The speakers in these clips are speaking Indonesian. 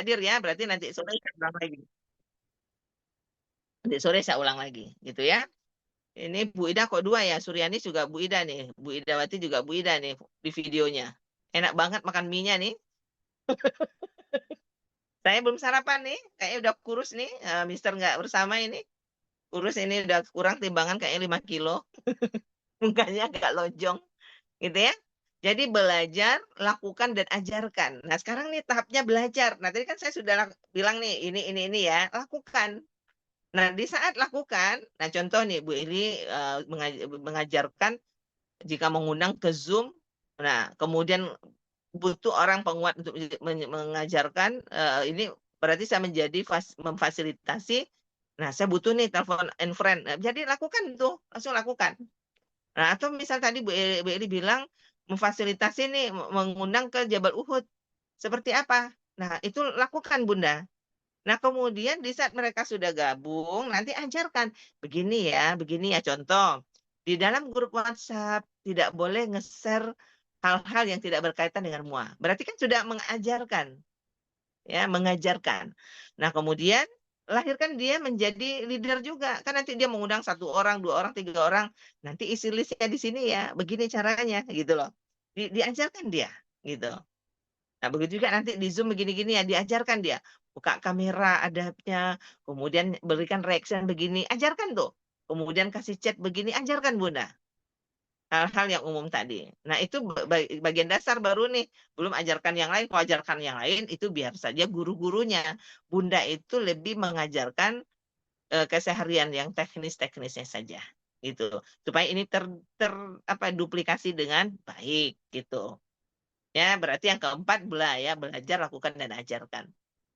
hadir ya, berarti nanti sore saya ulang lagi. Nanti sore saya ulang lagi, gitu ya. Ini Bu Ida kok dua ya, Suryani juga Bu Ida nih, Bu Idawati juga Bu Ida nih di videonya. Enak banget makan mie-nya nih. Saya belum sarapan nih, kayaknya udah kurus nih, Mister nggak bersama ini. Kurus ini udah kurang timbangan kayaknya 5 kilo. Mukanya agak lonjong, gitu ya. Jadi belajar, lakukan, dan ajarkan. Nah sekarang nih tahapnya belajar. Nah tadi kan saya sudah bilang nih, ini ya, lakukan. Nah, di saat lakukan, nah contoh nih Bu Ili mengajarkan jika mengundang ke Zoom, nah kemudian butuh orang penguat untuk mengajarkan, ini berarti saya menjadi memfasilitasi. Nah, saya butuh nih telepon and friend. Nah, jadi lakukan tuh, langsung lakukan. Nah, atau misal tadi Bu Eli bilang memfasilitasi nih mengundang ke Jabal Uhud. Seperti apa? Nah, itu lakukan Bunda. Nah, kemudian di saat mereka sudah gabung, nanti ajarkan begini ya contoh. Di dalam grup WhatsApp tidak boleh nge-share hal-hal yang tidak berkaitan dengan MUA. Berarti kan sudah mengajarkan, ya, mengajarkan. Nah, kemudian lahirkan dia menjadi leader juga. Kan nanti dia mengundang satu orang, dua orang, tiga orang. Nanti isi listnya di sini ya, begini caranya, gitu loh. Diajarkan dia, gitu. Nah, begitu juga nanti di Zoom begini-gini ya, diajarkan dia. Buka kamera, adabnya, kemudian berikan reaction begini, ajarkan tuh. Kemudian kasih chat begini, ajarkan Bunda. Hal-hal yang umum tadi. Nah, itu bagian dasar baru nih. Belum ajarkan yang lain. Kalau ajarkan yang lain, itu biar saja guru-gurunya. Bunda itu lebih mengajarkan keseharian yang teknis-teknisnya saja. Gitu. Supaya ini apa, duplikasi dengan baik. Gitu. Ya, berarti yang keempat ya, belajar, lakukan, dan ajarkan.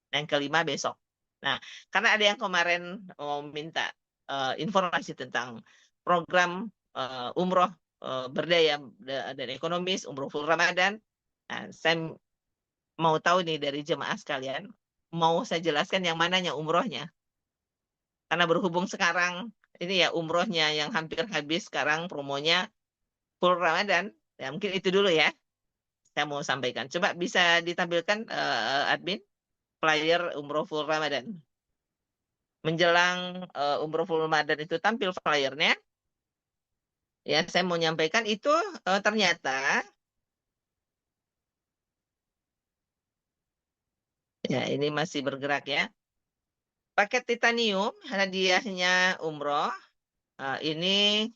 Yang kelima besok. Nah, karena ada yang kemarin mau minta informasi tentang program umroh berdaya dan ekonomis, umroh full Ramadan. Nah, saya mau tahu nih dari jemaah sekalian, mau saya jelaskan yang mananya umrohnya. Karena berhubung sekarang ini ya umrohnya yang hampir habis sekarang promonya full Ramadan. Ya, mungkin itu dulu ya. Saya mau sampaikan. Coba bisa ditampilkan admin flyer umroh full Ramadan. Menjelang umroh full Ramadan itu tampil flyernya. Ya, saya mau nyampaikan itu ternyata ya ini masih bergerak ya. Paket titanium hadiahnya umroh ini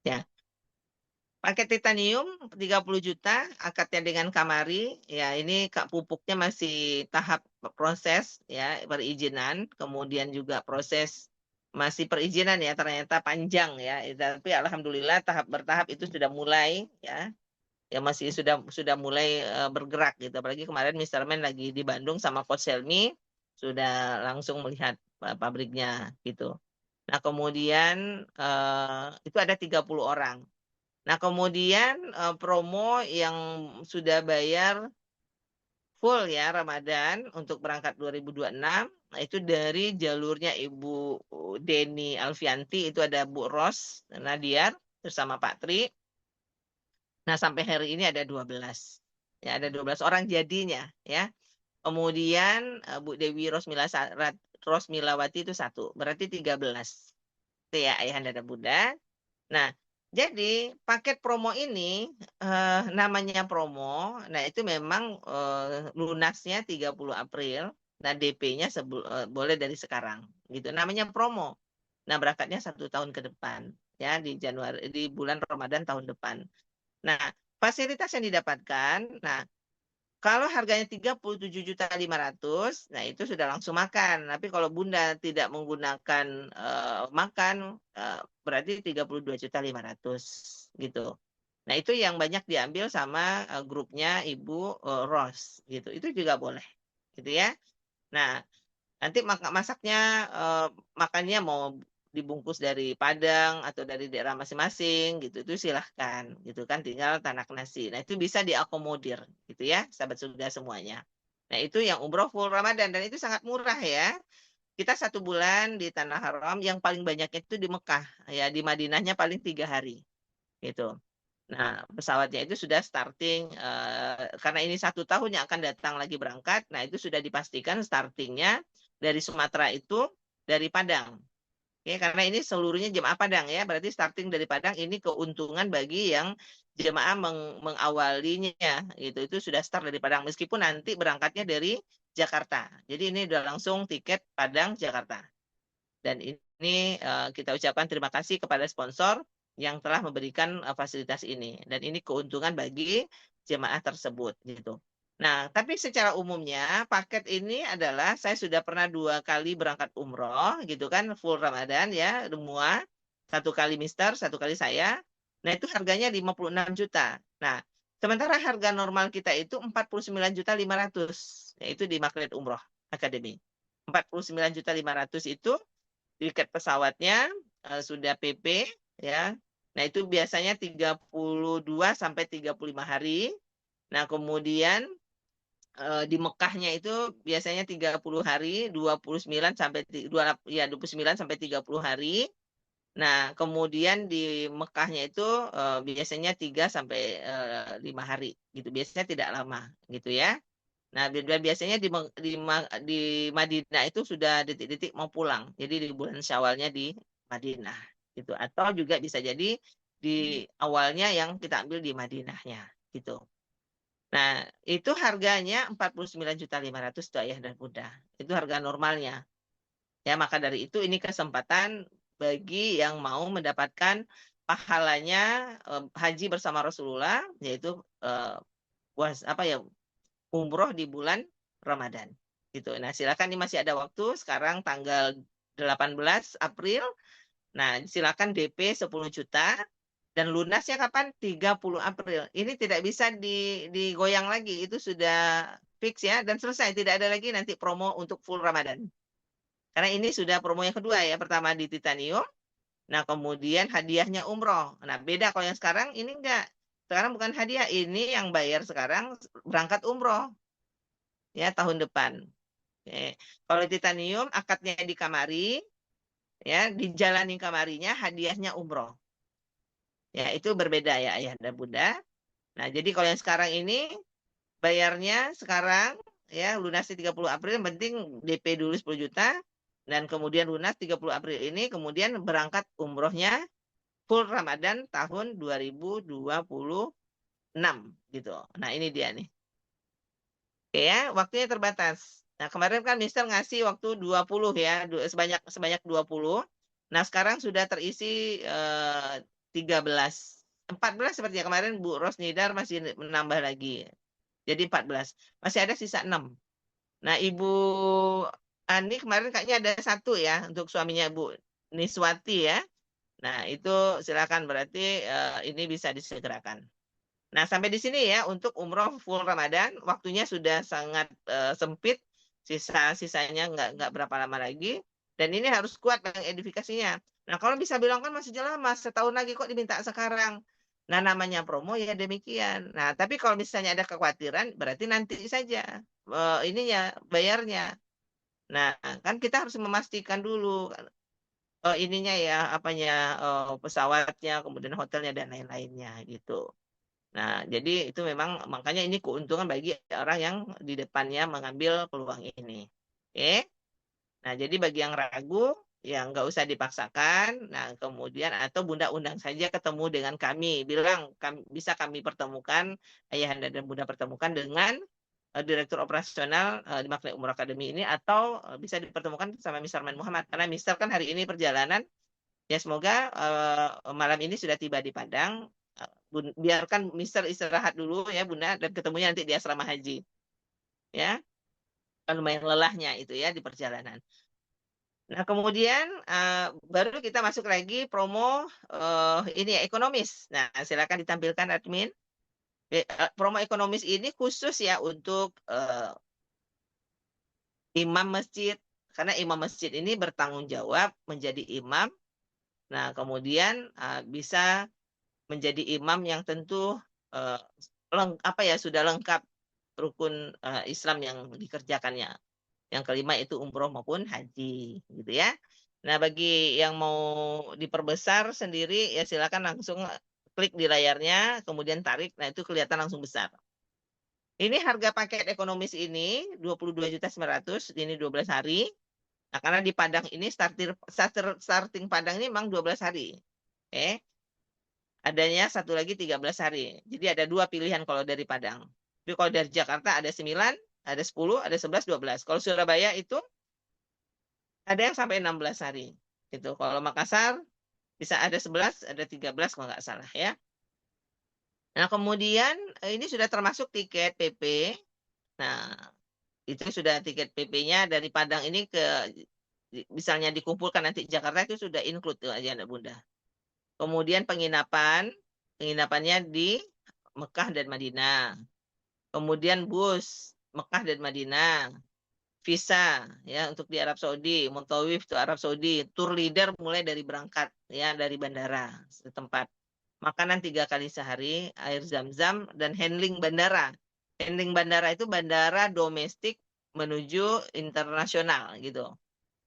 ya. Paket titanium 30 juta, akadnya dengan Kamari. Ya, ini Kak pupuknya masih tahap proses ya, perizinan, kemudian juga proses masih perizinan ya, ternyata panjang ya. Tapi alhamdulillah tahap bertahap itu sudah mulai ya. Ya masih sudah mulai bergerak gitu. Apalagi kemarin Mr. Man lagi di Bandung sama Coach Helmi sudah langsung melihat pabriknya gitu. Nah, kemudian itu ada 30 orang. Nah, kemudian promo yang sudah bayar full ya Ramadan untuk berangkat 2026. Nah, itu dari jalurnya Ibu Deni Alfianti, itu ada Bu Ros Nadiar bersama Pak Tri. Nah, sampai hari ini ada 12. Ya, ada 12 orang jadinya ya. Kemudian Bu Dewi Rosmilawati itu satu. Berarti 13. Itu ya Ayahanda dan Bunda. Nah, jadi paket promo ini namanya promo. Nah, itu memang lunasnya 30 April. Nah, DP-nya boleh dari sekarang. Gitu. Namanya promo. Nah, berangkatnya 1 tahun ke depan. Ya, di bulan Ramadan tahun depan. Nah, fasilitas yang didapatkan, nah kalau harganya 37.500.000, nah itu sudah langsung makan. Tapi kalau Bunda tidak menggunakan makan, berarti 32.500.000 gitu. Nah, itu yang banyak diambil sama grupnya Ibu Ros gitu. Itu juga boleh gitu ya. Nah, nanti masaknya makannya mau dibungkus dari Padang atau dari daerah masing-masing gitu itu silahkan gitu kan tinggal tanak nasi. Nah itu bisa diakomodir gitu ya sahabat surga semuanya. Nah itu yang umroh full Ramadan dan itu sangat murah ya. Kita 1 bulan di Tanah Haram yang paling banyaknya itu di Mekah ya di Madinahnya paling 3 hari gitu. Nah, pesawatnya itu sudah starting, karena ini 1 tahun yang akan datang lagi berangkat, nah itu sudah dipastikan startingnya dari Sumatera itu dari Padang. Oke, karena ini seluruhnya jemaah Padang ya, berarti starting dari Padang ini keuntungan bagi yang jemaah mengawalinya, gitu. Itu sudah start dari Padang, meskipun nanti berangkatnya dari Jakarta. Jadi ini udah langsung tiket Padang Jakarta. Dan ini kita ucapkan terima kasih kepada sponsor yang telah memberikan fasilitas ini. Dan ini keuntungan bagi jemaah tersebut gitu. Nah, tapi secara umumnya paket ini adalah saya sudah pernah 2 kali berangkat umroh gitu kan, full Ramadan ya, semua. 1 kali Mister, 1 kali saya. Nah, itu harganya 56 juta. Nah, sementara harga normal kita itu 49.500.000, yaitu di Magnet Umroh Academy. 49.500.000 itu tiket pesawatnya sudah PP ya. Nah, itu biasanya 32 sampai 35 hari. Nah, kemudian di Mekahnya itu biasanya 30 hari, 29 sampai 29 sampai 30 hari. Nah, kemudian di Mekahnya itu biasanya 3 sampai 5 hari gitu. Biasanya tidak lama gitu ya. Nah, biasanya di Madinah itu sudah detik-detik mau pulang. Jadi di bulan Syawalnya di Madinah gitu. Atau juga bisa jadi di awalnya yang kita ambil di Madinahnya gitu. Nah, itu harganya 49.500.000 tuh ayah dan bunda. Itu harga normalnya. Ya, maka dari itu ini kesempatan bagi yang mau mendapatkan pahalanya haji bersama Rasulullah, yaitu apa ya, umroh di bulan Ramadan. Gitu. Nah, silakan, ini masih ada waktu, sekarang tanggal 18 April. Nah, silakan DP 10 juta dan lunasnya kapan? 30 April. Ini tidak bisa digoyang lagi, itu sudah fix ya dan selesai, tidak ada lagi nanti promo untuk full Ramadan. Karena ini sudah promo yang kedua ya, pertama di Titanium, nah kemudian hadiahnya umroh. Nah, beda kalau yang sekarang ini enggak. Sekarang bukan hadiah, ini yang bayar sekarang berangkat umroh ya tahun depan. Oke. Kalau Titanium akadnya di Kamari, ya dijalani Kamarinya, hadiahnya umroh. Ya itu berbeda ya ayah dan bunda. Nah jadi kalau yang sekarang ini bayarnya sekarang ya lunasnya 30 April, yang penting DP dulu 10 juta dan kemudian lunas 30 April ini, kemudian berangkat umrohnya full Ramadan tahun 2026 gitu. Nah ini dia nih. Oke ya, waktunya terbatas. Nah, kemarin kan Mister ngasih waktu 20 ya, sebanyak sebanyak 20. Nah, sekarang sudah terisi 13. 14 sepertinya, kemarin Bu Rosnidar masih menambah lagi. Jadi 14. Masih ada sisa 6. Nah, Ibu Ani kemarin kayaknya ada 1 ya untuk suaminya Bu Niswati ya. Nah, itu silakan, berarti ini bisa disegerakan. Nah, sampai di sini ya untuk umroh full Ramadan, waktunya sudah sangat sempit, sisa-sisanya nggak berapa lama lagi, dan ini harus kuat mengedifikasinya. Nah, kalau bisa bilang kan masih lama, setahun lagi kok diminta sekarang. Nah, namanya promo ya demikian. Nah, tapi kalau misalnya ada kekhawatiran, berarti nanti saja ininya bayarnya. Nah, kan kita harus memastikan dulu ininya ya, apanya, pesawatnya, kemudian hotelnya dan lain-lainnya gitu. Nah, jadi itu memang makanya ini keuntungan bagi orang yang di depannya mengambil peluang ini. Oke? Nah, jadi bagi yang ragu, ya nggak usah dipaksakan. Nah, kemudian atau Bunda undang saja ketemu dengan kami. Bilang bisa kami pertemukan, Ayahanda dan Bunda pertemukan dengan Direktur Operasional di Magnet Umroh Academy ini, atau bisa dipertemukan sama Mr. Man Muhammad. Karena Mr. kan hari ini perjalanan. Ya, semoga malam ini sudah tiba di Padang. Biarkan Mister istirahat dulu ya Bunda, dan ketemunya nanti di asrama haji. Ya, kan lumayan lelahnya itu ya di perjalanan. Nah, kemudian baru kita masuk lagi promo ini ya, ekonomis. Nah, silakan ditampilkan admin. Promo ekonomis ini khusus ya untuk imam masjid, karena imam masjid ini bertanggung jawab menjadi imam. Nah, kemudian bisa menjadi imam yang tentu eh, apa ya, sudah lengkap rukun Islam yang dikerjakannya. Yang kelima itu umroh maupun haji, gitu ya. Nah, bagi yang mau diperbesar sendiri ya silakan langsung klik di layarnya, kemudian tarik, nah itu kelihatan langsung besar. Ini harga paket ekonomis ini 22.900.000, ini 12 hari. Nah, karena di Padang ini starting Padang ini memang 12 hari. Oke. Adanya satu lagi 13 hari. Jadi ada dua pilihan kalau dari Padang. Tapi kalau dari Jakarta ada 9, ada 10, ada 11, 12. Kalau Surabaya itu ada yang sampai 16 hari. Gitu. Kalau Makassar bisa ada 11, ada 13 kalau nggak salah ya. Nah, kemudian ini sudah termasuk tiket PP. Nah, itu sudah tiket PP-nya dari Padang ini ke misalnya dikumpulkan nanti Jakarta itu sudah include tuh aja anak Bunda. Kemudian penginapannya di Mekah dan Madinah. Kemudian bus Mekah dan Madinah. Visa ya untuk di Arab Saudi, Muntawif ke Arab Saudi, tour leader mulai dari berangkat ya dari bandara setempat. Makanan 3 kali sehari, air zam-zam dan handling bandara. Handling bandara itu bandara domestik menuju internasional gitu.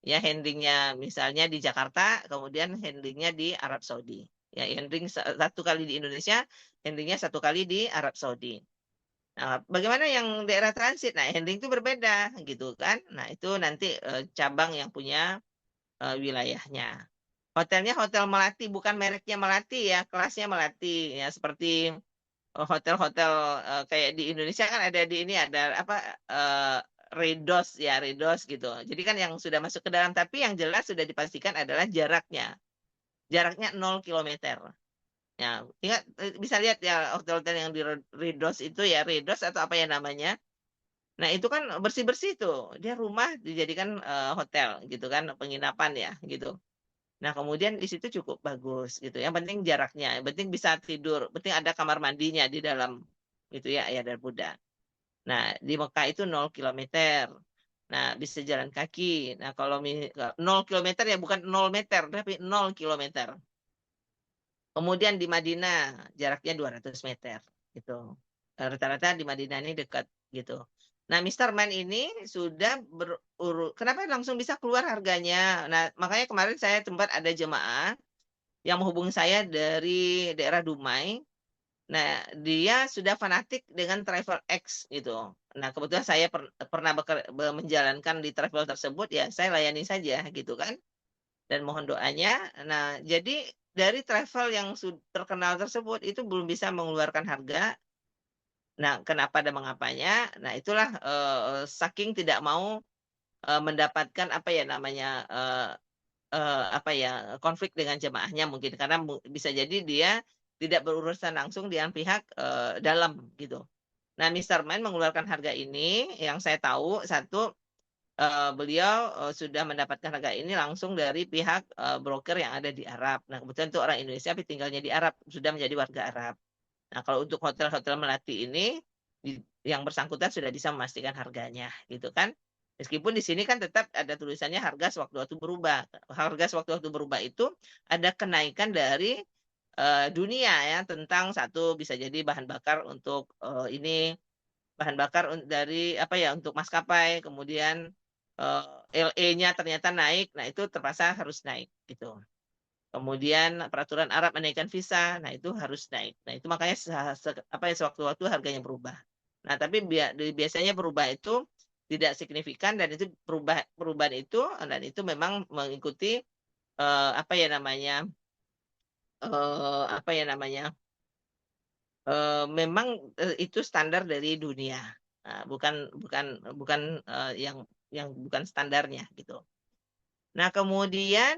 Ya handlingnya misalnya di Jakarta, kemudian handlingnya di Arab Saudi. Ya handling 1 kali di Indonesia, handlingnya 1 kali di Arab Saudi. Nah, bagaimana yang daerah transit? Nah, handling itu berbeda gitu kan. Nah, itu nanti cabang yang punya wilayahnya. Hotelnya hotel Melati, bukan mereknya Melati ya, kelasnya Melati ya seperti hotel-hotel kayak di Indonesia kan ada di ini ada apa Redos ya, Redos gitu. Jadi kan yang sudah masuk ke dalam tapi yang jelas sudah dipastikan adalah jaraknya. Jaraknya 0 km. Ya, ingat bisa lihat ya hotel-hotel yang di Redos itu ya, Redos atau apa ya namanya. Nah, itu kan bersih-bersih tuh. Dia rumah dijadikan hotel gitu kan, penginapan ya gitu. Nah, kemudian di situ cukup bagus gitu. Yang penting jaraknya, yang penting bisa tidur, penting ada kamar mandinya di dalam gitu ya, ayah dan Bunda. Nah, di Mekah itu 0 km. Nah, bisa jalan kaki. Nah, kalau 0 km ya bukan 0 meter, tapi 0 km. Kemudian di Madinah jaraknya 200 meter gitu. Rata-rata di Madinah ini dekat gitu. Nah, Mister Man ini sudah kenapa langsung bisa keluar harganya? Nah, makanya kemarin saya tempat ada jemaah yang menghubungi saya dari daerah Dumai. Nah, dia sudah fanatik dengan Travel X gitu. Nah, kebetulan saya pernah menjalankan di travel tersebut, ya saya layani saja gitu kan. Dan mohon doanya. Nah, jadi dari travel yang terkenal tersebut itu belum bisa mengeluarkan harga. Nah, kenapa dan mengapanya? Nah, itulah saking tidak mau mendapatkan apa ya namanya apa ya konflik dengan jemaahnya mungkin karena bisa jadi dia tidak berurusan langsung dengan pihak dalam gitu. Nah, Mister Man mengeluarkan harga ini yang saya tahu satu beliau sudah mendapatkan harga ini langsung dari pihak broker yang ada di Arab. Nah, kebetulan itu orang Indonesia tapi tinggalnya di Arab, sudah menjadi warga Arab. Nah, kalau untuk hotel-hotel Melati ini yang bersangkutan sudah bisa memastikan harganya, gitu kan? Meskipun di sini kan tetap ada tulisannya harga sewaktu-waktu berubah. Harga sewaktu-waktu berubah itu ada kenaikan dari dunia ya tentang satu bisa jadi bahan bakar untuk ini bahan bakar dari apa ya untuk maskapai, kemudian LE-nya ternyata naik, nah itu terpaksa harus naik gitu. Kemudian peraturan Arab menaikkan visa, nah itu harus naik. Nah itu makanya apa ya sewaktu-waktu harganya berubah. Nah tapi biasanya berubah itu tidak signifikan dan itu perubahan itu dan itu memang mengikuti apa ya namanya apa ya namanya memang itu standar dari dunia. Nah, bukan bukan bukan yang bukan standarnya gitu. Nah, kemudian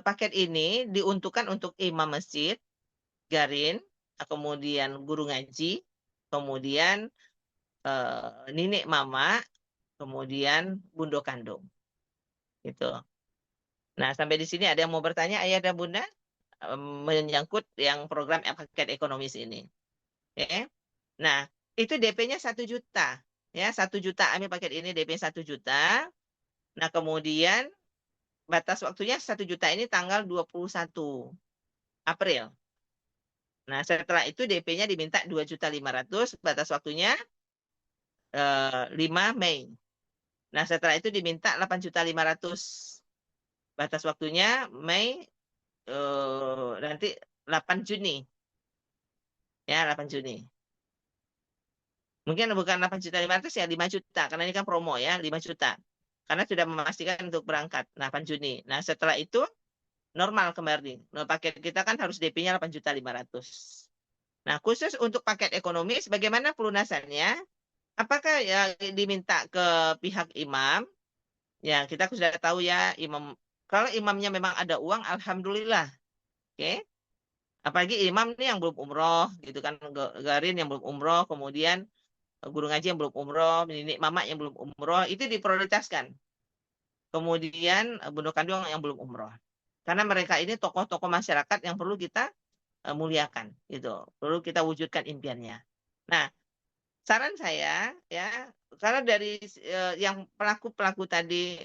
paket ini diuntukkan untuk imam masjid, garin, kemudian guru ngaji, kemudian nenek mama, kemudian bundo kandung. Gitu. Nah, sampai di sini ada yang mau bertanya, ayah dan bunda, menyangkut yang program paket ekonomis ini. Oke. Nah, itu DP-nya 1 juta. Ya, 1 juta ambil paket ini DP 1 juta. Nah, kemudian batas waktunya 1 juta ini tanggal 21 April. Nah, setelah itu DP-nya diminta 2.500.000, batas waktunya 5 Mei. Nah, setelah itu diminta 8.500.000. Batas waktunya Mei nanti 8 Juni. Ya, 8 Juni. Mungkin bukan 8.500.000 ya 5 juta karena ini kan promo ya 5 juta. Karena sudah memastikan untuk berangkat 8 Juni. Nah, setelah itu normal kembali. Nah, paket kita kan harus DP-nya 8.500.000. Nah, khusus untuk paket ekonomis bagaimana pelunasannya? Apakah ya diminta ke pihak imam? Ya, kita sudah tahu ya imam kalau imamnya memang ada uang alhamdulillah. Oke. Apalagi imam nih yang belum umroh gitu kan Garin yang belum umroh kemudian guru ngaji yang belum umroh, nenek mama yang belum umroh, itu diprioritaskan. Kemudian Bunda Kandung yang belum umroh. Karena mereka ini tokoh-tokoh masyarakat yang perlu kita muliakan, gitu. Perlu kita wujudkan impiannya. Nah, saran saya ya, karena dari yang pelaku-pelaku tadi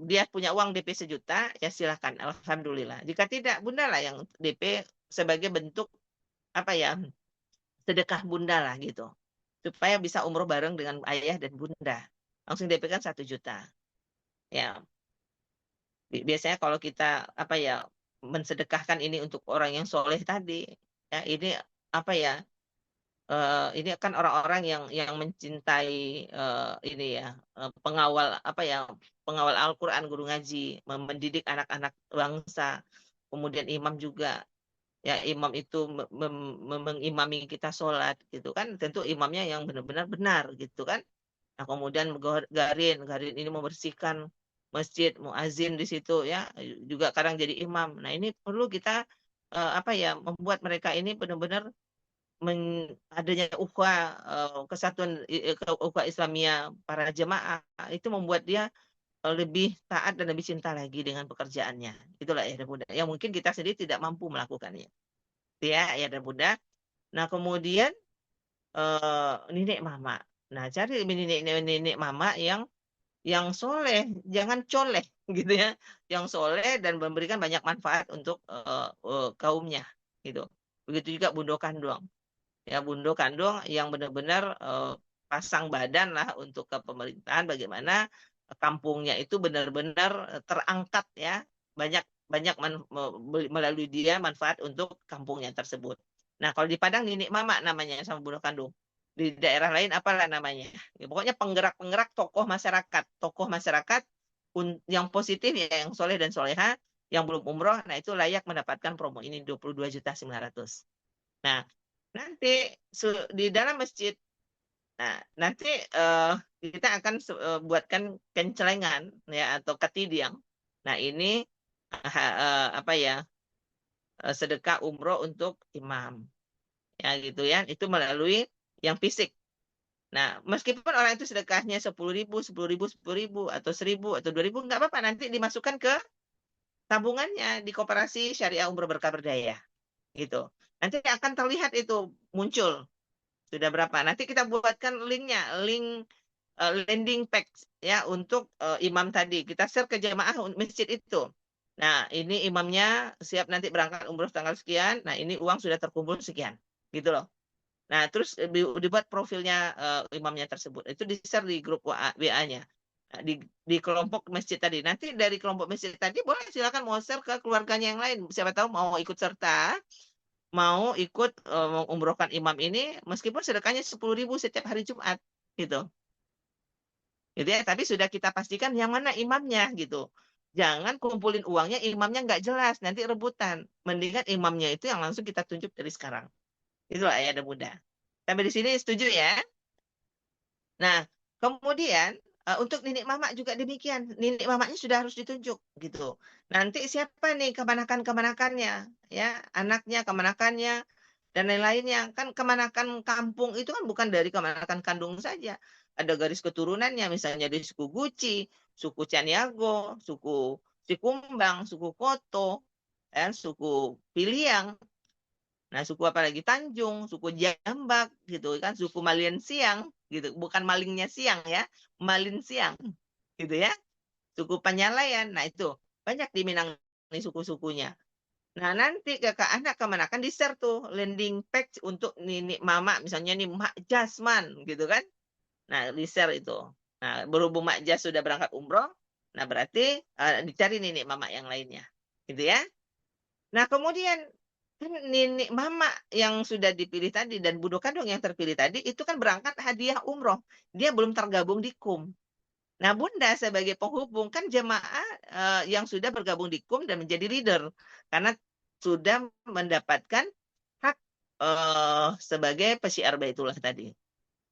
dia punya uang DP 1 juta, ya silakan, alhamdulillah. Jika tidak, Bunda lah yang DP sebagai bentuk apa ya sedekah Bunda lah gitu supaya bisa umroh bareng dengan ayah dan bunda. Langsung DP kan 1 juta. Ya, biasanya kalau kita apa ya mensedekahkan ini untuk orang yang soleh tadi, ya ini apa ya? Ini kan orang-orang yang mencintai ini ya pengawal apa ya pengawal Al-Quran guru ngaji mendidik anak-anak bangsa kemudian imam juga ya imam itu mengimami kita sholat gitu kan tentu imamnya yang benar-benar benar gitu kan. Nah, kemudian Garin ini membersihkan masjid, muazin di situ ya, juga kadang jadi imam. Nah, ini perlu kita apa ya, membuat mereka ini benar-benar adanya ukhuwah kesatuan ukhuwah Islamiyah para jemaah itu membuat dia lebih taat dan lebih cinta lagi dengan pekerjaannya. Itulah ya dan bunda. Yang mungkin kita sendiri tidak mampu melakukannya. Itu ya ya dan bunda. Nah, kemudian nenek mama. Nah, cari nenek mama yang soleh, jangan coleh gitu ya, yang soleh dan memberikan banyak manfaat untuk kaumnya gitu. Begitu juga Bundo Kandung, ya Bundo Kandung yang benar-benar pasang badan lah untuk ke pemerintahan bagaimana kampungnya itu benar-benar terangkat ya, banyak banyak melalui dia manfaat untuk kampungnya tersebut. Nah, kalau di Padang Ninik Mama namanya sama Bundo Kandung. Di daerah lain apalah namanya. Ya, pokoknya penggerak-penggerak tokoh masyarakat yang positif ya yang soleh dan soleha yang belum umroh, nah itu layak mendapatkan promo ini 22.900.000. Nah, nanti di dalam masjid, nah nanti kita akan buatkan kencelengan ya atau ketidiang. Nah ini apa ya sedekah umroh untuk imam ya gitu ya itu melalui yang fisik. Nah, meskipun orang itu sedekahnya 10.000, 10.000, 10.000, atau 1.000, atau 2.000, nggak apa-apa. Nanti dimasukkan ke tabungannya di Koperasi Syariah Umroh Berkah Berdaya. Gitu. Nanti akan terlihat itu muncul. Sudah berapa. Nanti kita buatkan linknya, link landing page ya untuk imam tadi. Kita share ke jamaah masjid itu. Nah, ini imamnya siap nanti berangkat umroh tanggal sekian. Nah, ini uang sudah terkumpul sekian. Gitu loh. Nah, terus dibuat profilnya imamnya tersebut. Itu di-share di grup WA-nya. Nah, di kelompok masjid tadi. Nanti dari kelompok masjid tadi boleh silakan mau share ke keluarganya yang lain. Siapa tahu mau ikut serta, mau ikut umrohkan imam ini meskipun sedekahnya 10.000 setiap hari Jumat gitu. Gitu ya, tapi sudah kita pastikan yang mana imamnya gitu. Jangan kumpulin uangnya imamnya nggak jelas, nanti rebutan. Mendingan imamnya itu yang langsung kita tunjuk dari sekarang. Itulah ayah dan bunda. Sampai di sini setuju ya? Nah, kemudian untuk nenek mama juga demikian. Nenek mamanya sudah harus ditunjuk gitu. Nanti siapa nih kemanakan-kemanakannya, ya, anaknya kemanakannya dan lain-lainnya. Kan kemanakan kampung itu kan bukan dari kemanakan kandung saja. Ada garis keturunannya, misalnya dari suku Guci, suku Caniago, suku Sikumbang, suku Koto, dan suku Piliang. Nah, suku apa lagi? Tanjung, suku Jambak, gitu kan, suku Malin Siang, gitu. Bukan malingnya siang ya, Malin Siang, gitu ya. Suku Panyalayan, nah itu banyak di Minang nih suku-sukunya. Nah, nanti kakak anak kemanakan di-share tuh landing page untuk nini mama, misalnya nih Mak Jasman, gitu kan. Nah, di-share itu. Nah, berhubung Mak Jas sudah berangkat umroh, nah berarti dicari nini mama yang lainnya, gitu ya. Nah, kemudian kan nenek mama yang sudah dipilih tadi dan Budo Kadong yang terpilih tadi itu kan berangkat hadiah umroh. Dia belum tergabung di KUM. Nah, Bunda sebagai penghubung kan jemaah yang sudah bergabung di KUM dan menjadi leader karena sudah mendapatkan hak sebagai pesyiar Baitullah tadi.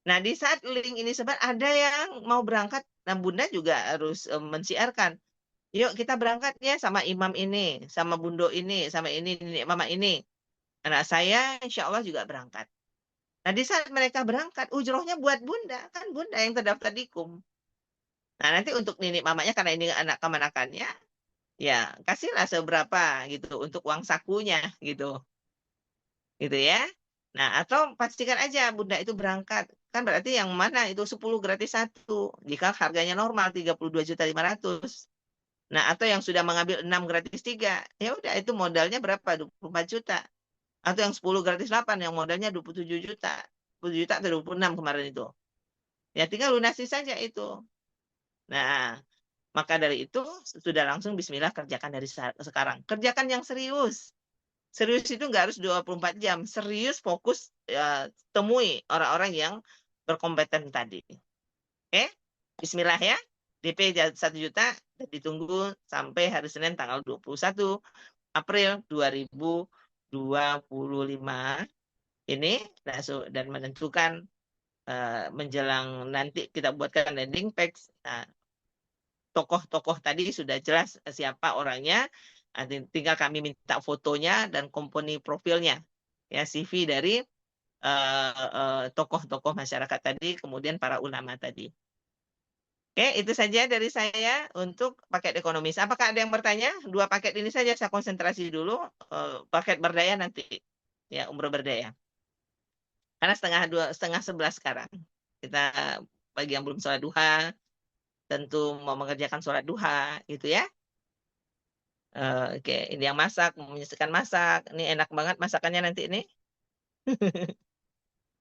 Nah, di saat link ini sebar ada yang mau berangkat, nah Bunda juga harus mensiarkan. Yuk kita berangkat ya sama imam ini, sama bundo ini, sama ini mama ini. Anak saya insya Allah juga berangkat. Nah, di saat mereka berangkat, ujrohnya buat Bunda. Kan Bunda yang terdaftar di KUM. Nah, nanti untuk nenek mamanya karena ini anak kemanakannya, ya kasihlah seberapa gitu untuk uang sakunya gitu. Gitu ya. Nah, atau pastikan aja Bunda itu berangkat. Kan berarti yang mana itu 10 gratis satu. Jika harganya normal 32.500.000. Nah, atau yang sudah mengambil 6 gratis 3. Ya udah itu modalnya berapa? 24 juta. Atau yang 10 gratis 8 yang modalnya 27 juta. 10 juta atau 26 kemarin itu. Ya tinggal lunasi saja itu. Nah, maka dari itu sudah langsung bismillah kerjakan dari sekarang. Kerjakan yang serius. Serius itu nggak harus 24 jam. Serius fokus temui orang-orang yang berkompeten tadi. Oke? Bismillah ya. DP 1 juta dan ditunggu sampai hari Senin tanggal 21 April 2025 ini dan menentukan menjelang nanti kita buatkan landing page. Nah, tokoh-tokoh tadi sudah jelas siapa orangnya. Tinggal kami minta fotonya dan komponi profilnya. Ya, CV dari tokoh-tokoh masyarakat tadi, kemudian para ulama tadi. Oke, itu saja dari saya untuk paket ekonomis. Apakah ada yang bertanya? 2 paket ini saja saya konsentrasi dulu. Paket berdaya nanti. Ya, umroh berdaya. Karena setengah 11 sekarang. Kita bagi yang belum sholat duha, tentu mau mengerjakan sholat duha, gitu ya. Oke, ini yang masak, menyaksikan masak. Ini enak banget masakannya nanti ini.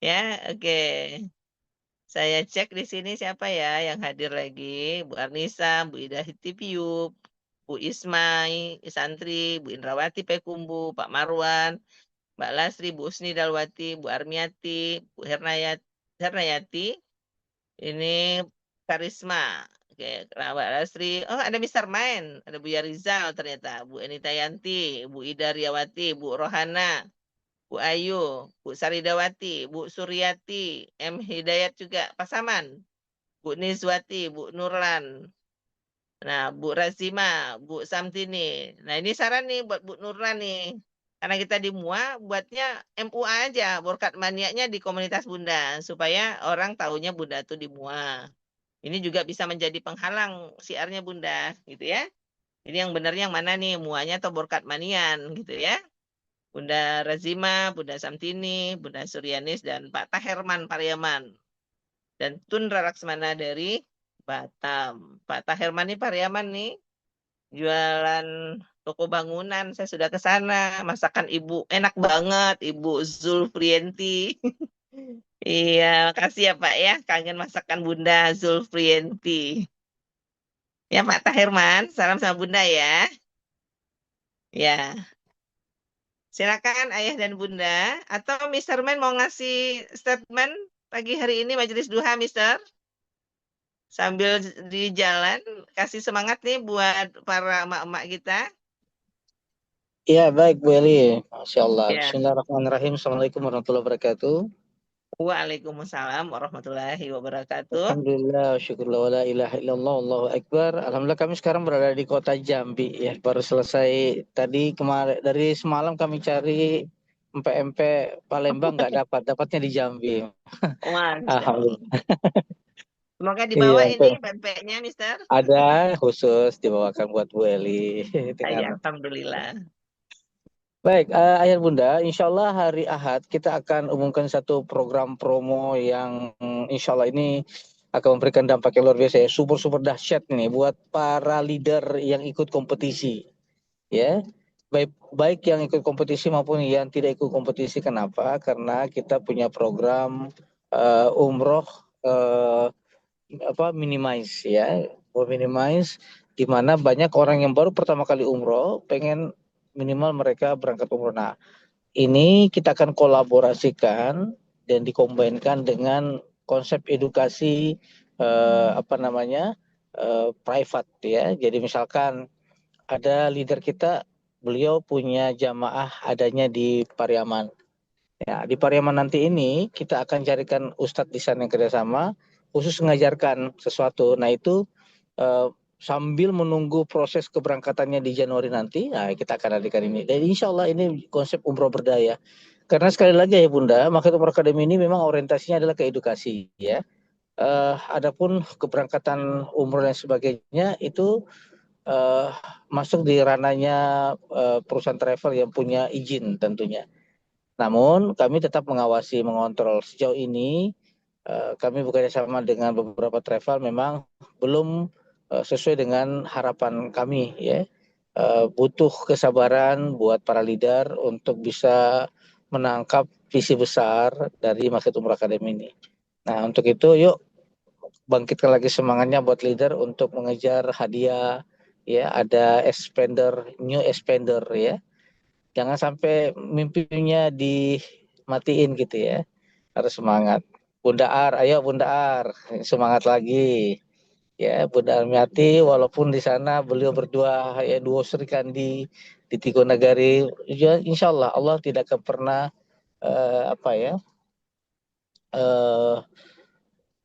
Ya, oke. Saya cek di sini siapa ya yang hadir lagi. Bu Arnisa, Bu Ida Hitipiup, Bu Ismai, Santri, Bu Indrawati Pekumbu, Pak Marwan, Mbak Lasri, Bu Usni Dalwati, Bu Armiati, Bu Hernayati. Ini Karisma. Oke, Mbak Lasri. Oh, ada Mister Main. Ada Bu Yarizal ternyata. Bu Enita Yanti, Bu Ida Riawati, Bu Rohana, Bu Ayu, Bu Saridawati, Bu Suryati, M. Hidayat juga, Pasaman, Bu Nizwati, Bu Nurlan, nah Bu Razima, Bu Samtini. Nah ini saran nih buat Bu Nurlan nih. Karena kita di MUA, buatnya MUA aja, Borkat Maniaknya di komunitas Bunda, supaya orang taunya Bunda tuh di MUA. Ini juga bisa menjadi penghalang siarnya Bunda, gitu ya. Ini yang benernya yang mana nih, MUA-nya atau Borkat Manian, gitu ya. Bunda Razima, Bunda Samtini, Bunda Suryanis, dan Pak Taherman Pariaman. Dan Tun Raraksmana dari Batam. Pak Taherman nih Pariaman nih, jualan toko bangunan. Saya sudah ke sana. Masakan Ibu enak banget, Ibu Zulfrienti. Iya, makasih ya Pak ya. Kangen masakan Bunda Zulfrienti. Ya Pak Taherman, salam sama Bunda ya. Ya, silakan Ayah dan Bunda. Atau Mister Man mau ngasih statement pagi hari ini Majelis Duha, Mister? Sambil di jalan, kasih semangat nih buat para emak-emak kita. Ya, baik Bu Eli. Masya Allah. Ya. Bismillahirrahmanirrahim. Assalamualaikum warahmatullahi wabarakatuh. Waalaikumsalam warahmatullahi wabarakatuh. Alhamdulillah, syukurlah, wa la ilaha illallah, Allahu Akbar. Alhamdulillah kami sekarang berada di kota Jambi ya. Baru selesai tadi kemarin, dari semalam kami cari MP-MP Palembang nggak dapat, dapatnya di Jambi. Masya Allah. Alhamdulillah. Semoga Iya, dibawa ini tuh. pempeknya, Mister. Ada khusus dibawakan buat Bu Eli. Ya, Dengan Alhamdulillah. baik, Ayah Bunda, insya Allah hari Ahad kita akan umumkan satu program promo yang insya Allah ini akan memberikan dampak yang luar biasa ya, super dahsyat nih buat para leader yang ikut kompetisi, ya. Baik baik yang ikut kompetisi maupun yang tidak ikut kompetisi. Kenapa? Karena kita punya program umroh minimize ya, minimize di mana banyak orang yang baru pertama kali umroh pengen minimal mereka berangkat umroh. Nah, ini kita akan kolaborasikan dan dikombinkan dengan konsep edukasi private ya. Jadi misalkan ada leader kita, beliau punya jamaah adanya di Pariaman. Ya, di Pariaman nanti ini kita akan carikan ustadz di sana yang kerjasama khusus mengajarkan sesuatu. Nah itu eh, sambil menunggu proses keberangkatannya di Januari nanti, nah kita akan adakan ini. Dan insya Allah ini konsep umroh berdaya. Karena sekali lagi ya Bunda, Makat Umroh Academy ini memang orientasinya adalah ke edukasi ya. Adapun keberangkatan umroh dan sebagainya itu eh, masuk di ranahnya perusahaan travel yang punya izin tentunya. Namun kami tetap mengawasi, mengontrol. Sejauh ini kami bekerja sama dengan beberapa travel memang belum sesuai dengan harapan kami ya. Butuh kesabaran buat para leader untuk bisa menangkap visi besar dari Masjid Umrah Academy ini. Nah, untuk itu yuk bangkitkan lagi semangatnya buat leader untuk mengejar hadiah ya, ada expander, new expander ya. Jangan sampai mimpinya dimatiin gitu ya. Harus semangat. Bunda Ar, ayo Bunda Ar, semangat lagi. Ya, Bunda Armiati, walaupun di sana beliau berdua ya duo Sri di Tigo Nagari, ya, insya Allah Allah tidak akan pernah eh,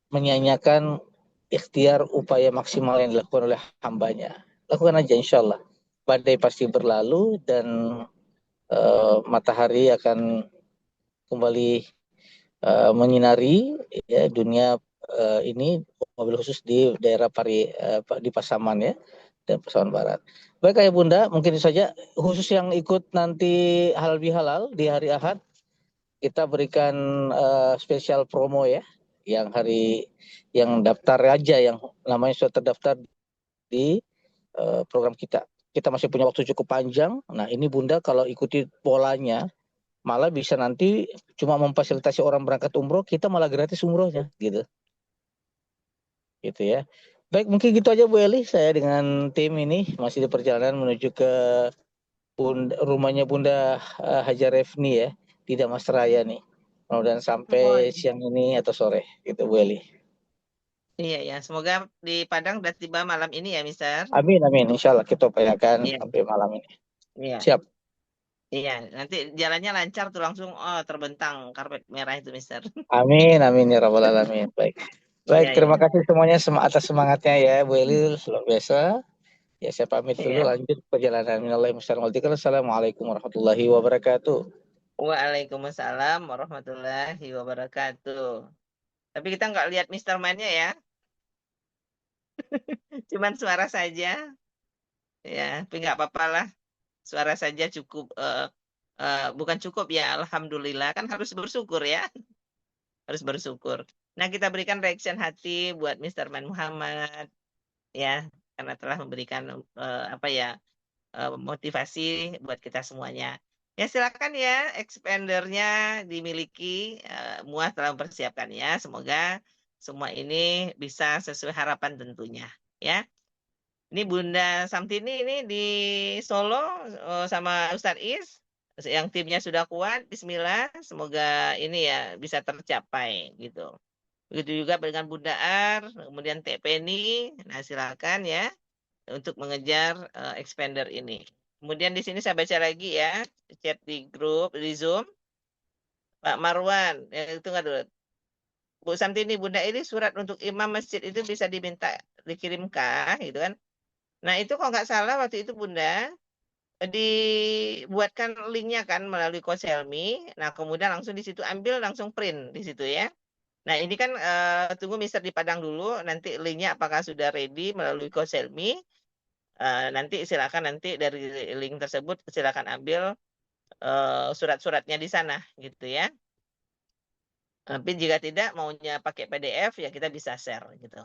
menyanyiakan ikhtiar upaya maksimal yang dilakukan oleh hambanya. Lakukan aja insya Allah. Badai pasti berlalu dan matahari akan kembali menyinari ya dunia ini mobil khusus di daerah di Pasaman ya dan Pasaman Barat. Baik Ayah Bunda, mungkin itu saja khusus yang ikut nanti halal bihalal di hari Ahad kita berikan spesial promo ya yang yang daftar aja yang namanya sudah terdaftar di program kita. Kita masih punya waktu cukup panjang. Nah, ini Bunda kalau ikuti polanya malah bisa nanti cuma memfasilitasi orang berangkat umroh, kita malah gratis umrohnya gitu. Gitu ya. Baik, mungkin gitu aja Bu Eli. Saya dengan tim ini masih di perjalanan menuju ke rumahnya Bunda Hajar Refni ya di Damasraya nih. Mudah-mudahan Oh, sampai siang ini atau sore gitu Bu Eli. iya ya. Semoga di Padang udah tiba malam ini ya, Mister. Amin amin. Insya Allah kita upayakan Iya, sampai malam ini. iya. Siap. Iya, nanti jalannya lancar tuh langsung terbentang karpet merah itu, Mister. Amin amin ya rabbal alamin. Baik. Baik, Iya, terima iya. kasih semuanya atas semangatnya ya Bu Eli, luar biasa. Ya, saya pamit dulu Iya. lanjut perjalanan. Assalamualaikum warahmatullahi wabarakatuh. Waalaikumsalam warahmatullahi wabarakatuh. Tapi kita nggak lihat Mister mainnya ya, cuman suara saja. Ya, tapi nggak apa-apa lah. Suara saja cukup, bukan cukup ya, Alhamdulillah. Kan harus bersyukur ya, harus bersyukur. Nah, kita berikan reaction hati buat Mister Man Muhammad, ya, karena telah memberikan apa ya, motivasi buat kita semuanya. Ya silakan ya, expandernya dimiliki, Muah telah mempersiapkannya. Semoga semua ini bisa sesuai harapan tentunya. Ya, ini Bunda Samtini ini di Solo sama Ustadz Is, yang timnya sudah kuat. Bismillah, semoga ini ya bisa tercapai gitu. Begitu juga dengan Bunda Ar, kemudian Teh Penny. Nah silakan ya untuk mengejar expander ini. Kemudian di sini saya baca lagi ya, chat di grup, di Zoom. Pak Marwan, itu nggak dulu. Bu Samtini, Bunda ini surat untuk imam masjid itu bisa diminta dikirimkah, gitu kan? Nah itu kalau nggak salah waktu itu Bunda dibuatkan linknya kan melalui Koselmi. Nah kemudian langsung di situ ambil langsung print di situ ya. Nah ini kan tunggu Mister di Padang dulu, nanti linknya apakah sudah ready melalui Koselmi. Nanti silakan nanti dari link tersebut silakan ambil surat-suratnya di sana gitu ya. Tapi jika tidak maunya pakai PDF ya kita bisa share gitu.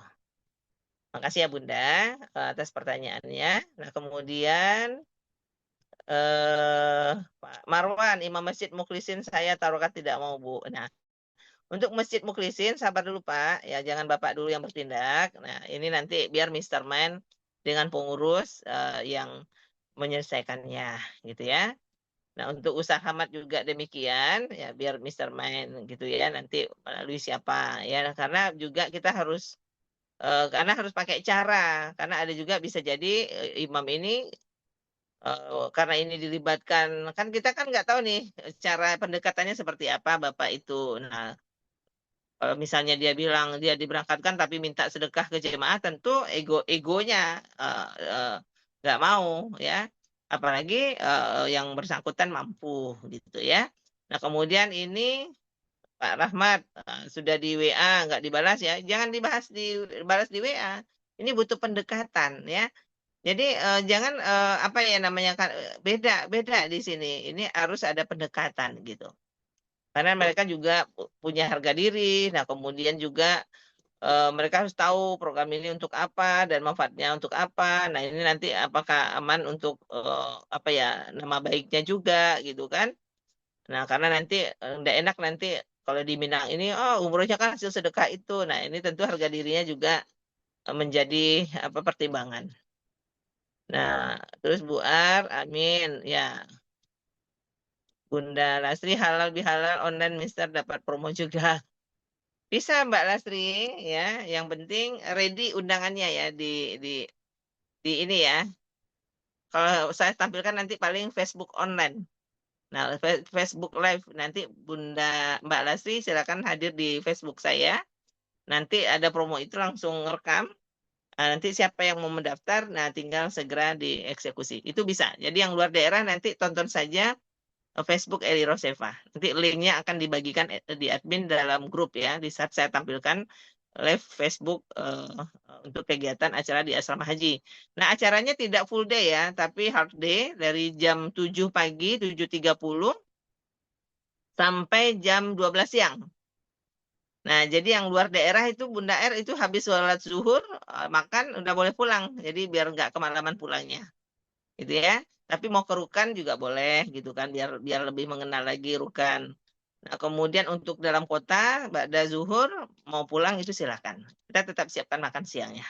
Makasih ya Bunda atas pertanyaannya. Nah kemudian Pak Marwan, Imam Masjid Muklisin saya taruhkan tidak mau Bu. Nah untuk Masjid Muklisin sabar dulu Pak, ya jangan Bapak dulu yang bertindak. Nah ini nanti biar Mister Man dengan pengurus yang menyelesaikannya gitu ya. Nah, untuk usaha mat juga demikian, ya biar Mister main gitu ya, nanti melalui siapa ya, karena juga kita harus karena harus pakai cara, karena ada juga bisa jadi imam ini karena ini dilibatkan, kan kita kan nggak tahu nih cara pendekatannya seperti apa Bapak itu. Nah, kalau misalnya dia bilang dia diberangkatkan tapi minta sedekah ke jemaah, tentu egonya eh, eh, nggak mau ya. Apalagi yang bersangkutan mampu gitu ya. Nah kemudian ini Pak Rahmat sudah di WA nggak dibalas ya, jangan dibalas di WA. Ini butuh pendekatan ya. Jadi jangan apa ya namanya kan beda beda di sini. Ini harus ada pendekatan gitu. Karena mereka juga punya harga diri. Nah, kemudian juga mereka harus tahu program ini untuk apa dan manfaatnya untuk apa. Nah, ini nanti apakah aman untuk apa ya nama baiknya juga gitu kan. Nah, karena nanti nggak enak nanti kalau di Minang ini, oh umrohnya kan hasil sedekah itu. Nah, ini tentu harga dirinya juga menjadi apa pertimbangan. Nah, terus Bu Ar, amin. Ya, Bunda Lasri halal bihalal online Mister dapat promo juga. Bisa Mbak Lasri ya. Yang penting ready undangannya ya di ini ya. Kalau saya tampilkan nanti paling Facebook online. Nah, Facebook Live nanti Bunda Mbak Lasri silakan hadir di Facebook saya. Nanti ada promo itu langsung rekam. Nah, nanti siapa yang mau mendaftar, nah tinggal segera dieksekusi. Itu bisa. Jadi yang luar daerah nanti tonton saja Facebook Eli Rosefa. Nanti linknya akan dibagikan di admin dalam grup ya. Di saat saya tampilkan live Facebook untuk kegiatan acara di Asrama Haji. Nah, acaranya tidak full day ya, tapi hard day dari jam 7 pagi, 7.30 sampai jam 12 siang. Nah, jadi yang luar daerah itu Bunda R itu habis sholat zuhur, makan udah boleh pulang. Jadi biar nggak kemalaman pulangnya. Gitu ya. Tapi mau ke Rukan juga boleh gitu kan biar biar lebih mengenal lagi Rukan. Nah, kemudian untuk dalam kota Ba'da zuhur mau pulang itu silakan. Kita tetap siapkan makan siangnya.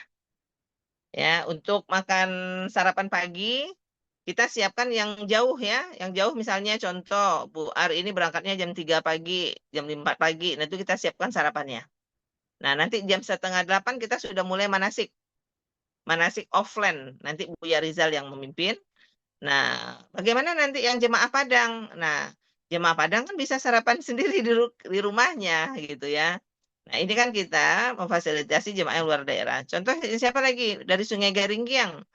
Ya, untuk makan sarapan pagi kita siapkan yang jauh ya, yang jauh misalnya contoh Bu Ar ini berangkatnya jam 3 pagi, jam 5 pagi. Nah, itu kita siapkan sarapannya. Nah, nanti jam setengah 8 kita sudah mulai manasik. Manasik offline. Nanti Buya Rizal yang memimpin. Nah, bagaimana nanti yang jemaah Padang? Nah, jemaah Padang kan bisa sarapan sendiri di rumahnya gitu ya. Nah, ini kan kita memfasilitasi jemaah yang luar daerah. Contoh siapa lagi? Dari Sungai Garinggiang.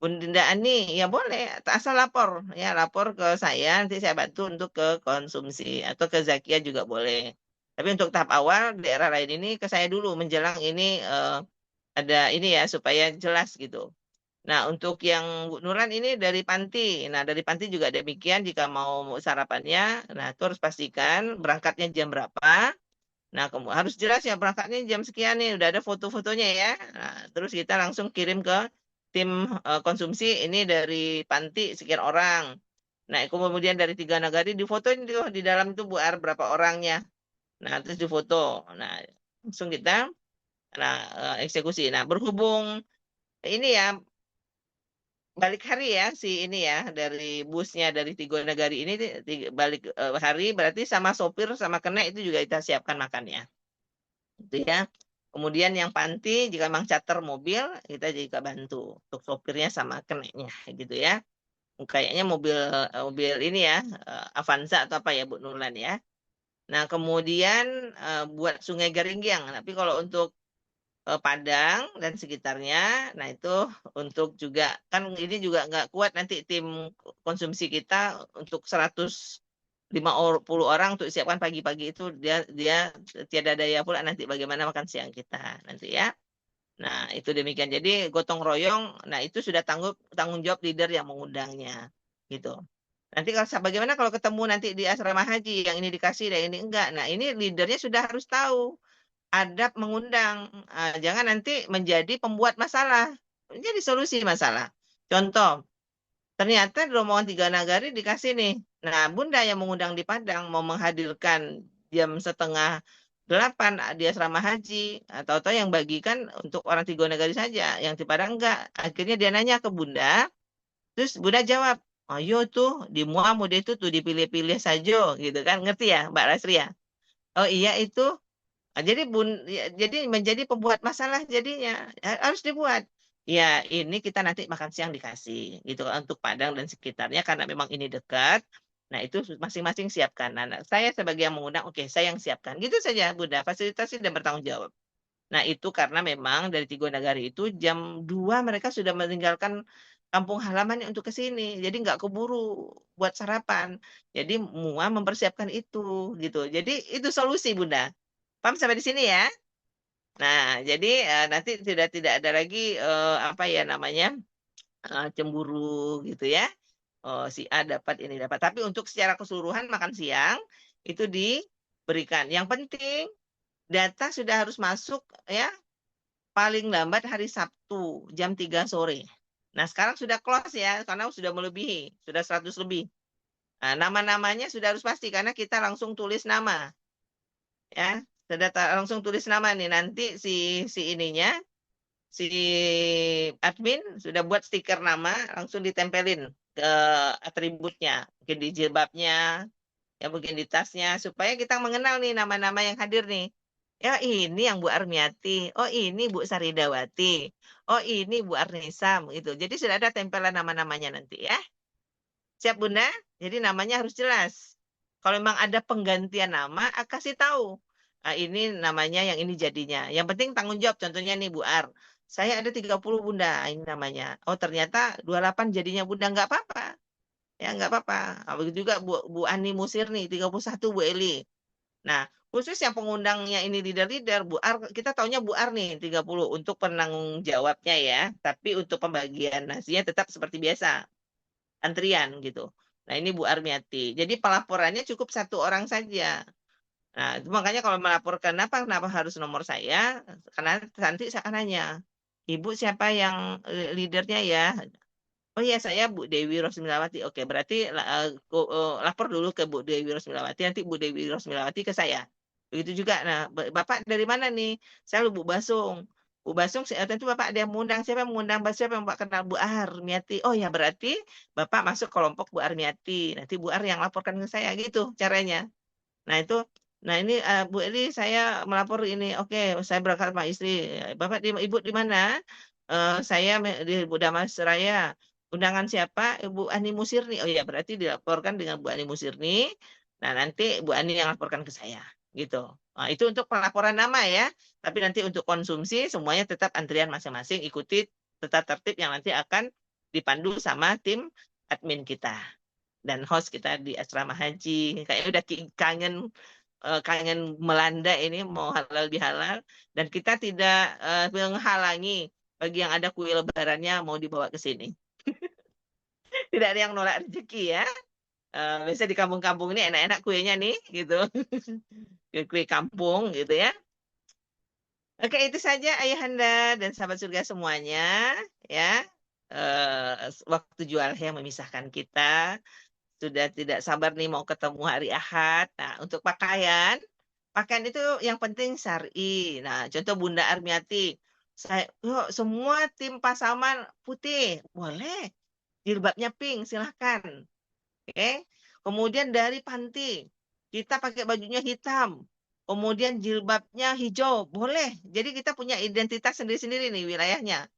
Bunda Ani, ya boleh, asal lapor. Ya, lapor ke saya, nanti saya bantu untuk ke konsumsi. Atau ke Zakia juga boleh. Tapi untuk tahap awal, daerah lain ini ke saya dulu, menjelang ini ada ini ya, supaya jelas gitu. Nah, untuk yang Bu Nuran ini dari Panti. Nah, dari Panti juga demikian jika mau sarapannya. Nah, itu harus pastikan berangkatnya jam berapa. Nah, harus jelas ya berangkatnya jam sekian nih. Udah ada foto-fotonya ya. Nah, terus kita langsung kirim ke tim konsumsi ini dari Panti sekian orang. Nah, kemudian dari Tiga Nagari difoto itu di dalam itu Bu Ar berapa orangnya. Nah, terus difoto. Nah, langsung kita nah, eksekusi. Nah, berhubung ini ya balik hari ya si ini ya dari busnya dari Tigo Nagari ini balik hari berarti sama sopir sama kena itu juga kita siapkan makannya gitu ya. Kemudian yang panti jika memang charter mobil kita juga bantu untuk sopirnya sama keneknya gitu ya. Kayaknya mobil mobil ini ya Avanza atau apa ya Bu Nurlan ya. Nah, kemudian buat Sungai Garinggiang. Tapi kalau untuk Padang dan sekitarnya. Nah, itu untuk juga kan ini juga nggak kuat nanti tim konsumsi kita untuk 150 orang untuk siapkan pagi-pagi itu dia dia tiada daya pula nanti bagaimana makan siang kita nanti ya. Nah, itu demikian. Jadi gotong royong, nah itu sudah tanggung jawab leader yang mengundangnya gitu. Nanti kalau bagaimana kalau ketemu nanti di asrama haji yang ini dikasih dan ini enggak. Nah, ini leadernya sudah harus tahu adab mengundang. Jangan nanti menjadi pembuat masalah. Jadi solusi masalah. Contoh, ternyata di rombongan Tiga Nagari dikasih nih. Nah, Bunda yang mengundang di Padang mau menghadirkan jam setengah 8 di asrama haji. Atau yang bagikan untuk orang Tiga Nagari saja. Yang di Padang enggak. Akhirnya dia nanya ke Bunda. Terus Bunda jawab, Ayo tuh di MUA mode itu tuh dipilih-pilih saja gitu kan, ngerti ya Mbak Rasri ya? Oh iya itu. Jadi jadi menjadi pembuat masalah jadinya. Harus dibuat. Ya, ini kita nanti makan siang dikasih gitu kan, untuk Padang dan sekitarnya karena memang ini dekat. Nah, itu masing-masing siapkan. Nah, saya sebagai yang mengundang, oke, saya yang siapkan. Gitu saja, Bunda. Fasilitasi dan bertanggung jawab. Nah, itu karena memang dari Tigo Nagari itu jam 2 mereka sudah meninggalkan kampung halaman untuk ke sini. Jadi nggak keburu buat sarapan. Jadi MUA mempersiapkan itu gitu. Jadi itu solusi, Bunda. Paham sampai di sini ya? Nah, jadi nanti tidak ada lagi apa ya namanya cemburu gitu ya. Oh, si A dapat ini dapat. Tapi untuk secara keseluruhan makan siang itu diberikan. Yang penting data sudah harus masuk ya paling lambat hari Sabtu jam 3 sore. Nah, sekarang sudah close ya karena sudah melebihi, sudah 100 lebih. Nah, nama-namanya sudah harus pasti karena kita langsung tulis nama ya. Sudah langsung tulis nama nih nanti si ininya si admin sudah buat stiker nama langsung ditempelin ke atributnya, mungkin di jilbabnya, ya mungkin di tasnya supaya kita mengenal nih nama-nama yang hadir nih. Ya ini yang Bu Armiati, oh ini Bu Saridawati, oh ini Bu Arnisa gitu. Jadi sudah ada tempelan nama-namanya nanti ya. Siap Bunda? Jadi namanya harus jelas. Kalau memang ada penggantian nama, kasih tahu. Ah, ini namanya, yang ini jadinya. Yang penting tanggung jawab. Contohnya nih Bu Ar. Saya ada 30 Bunda, ini namanya. Oh ternyata 28 jadinya Bunda. Nggak apa-apa. Ya nggak apa-apa. Ah, begitu juga Bu Ani Musir nih, 31 Bu Eli. Nah, khusus yang pengundangnya ini leader-leader, Bu Ar, kita taunya Bu Ar nih, 30 untuk penanggung jawabnya ya. Tapi untuk pembagian nasinya tetap seperti biasa antrian gitu. Nah, ini Bu Armiati. Jadi pelaporannya cukup satu orang saja. Nah, itu makanya kalau melaporkan kenapa harus nomor saya? Karena nanti saya akan nanya, Ibu siapa yang leadernya ya? Oh iya, saya Bu Dewi Rosmilawati. Oke, berarti lapor dulu ke Bu Dewi Rosmilawati, nanti Bu Dewi Rosmilawati ke saya. Begitu juga. Nah, Bapak dari mana nih? Saya Bu Basung. Bu Basung, tentu Bapak ada yang mengundang. Siapa yang mengundang? Siapa yang Bapak kenal? Bu Armiati. Oh ya, berarti Bapak masuk kelompok Bu Armiati. Nanti Bu Ar yang laporkan ke saya. Gitu caranya. Nah, itu. Nah, ini Bu Eli, saya melapor ini. Oke, saya berangkat sama istri. Bapak, Ibu di mana? Saya di Damas Raya. Undangan siapa? Bu Ani Musirni. Oh ya, berarti dilaporkan dengan Bu Ani Musirni. Nah, nanti Bu Ani yang laporkan ke saya. Gitu. Nah, itu untuk pelaporan nama ya. Tapi nanti untuk konsumsi semuanya tetap antrian masing-masing. Ikuti tata tertib yang nanti akan dipandu sama tim admin kita. Dan host kita di asrama haji. Kayaknya udah kangen melanda ini mau halal bihalal. Dan kita tidak menghalangi bagi yang ada kue lebarannya mau dibawa ke sini. Tidak ada yang nolak rezeki ya. Biasa di kampung-kampung ini enak-enak kuenya nih gitu. Kue kampung gitu ya. Oke, itu saja Ayahanda dan sahabat surga semuanya ya. Waktu jual yang memisahkan kita. Sudah tidak sabar nih mau ketemu hari Ahad. Nah, untuk pakaian itu yang penting syar'i. Nah, contoh Bunda Armiati, yuk, semua tim pasaman putih, boleh. Jilbabnya pink, silahkan. Oke. Kemudian dari Panti, kita pakai bajunya hitam. Kemudian jilbabnya hijau, boleh. Jadi kita punya identitas sendiri-sendiri nih wilayahnya.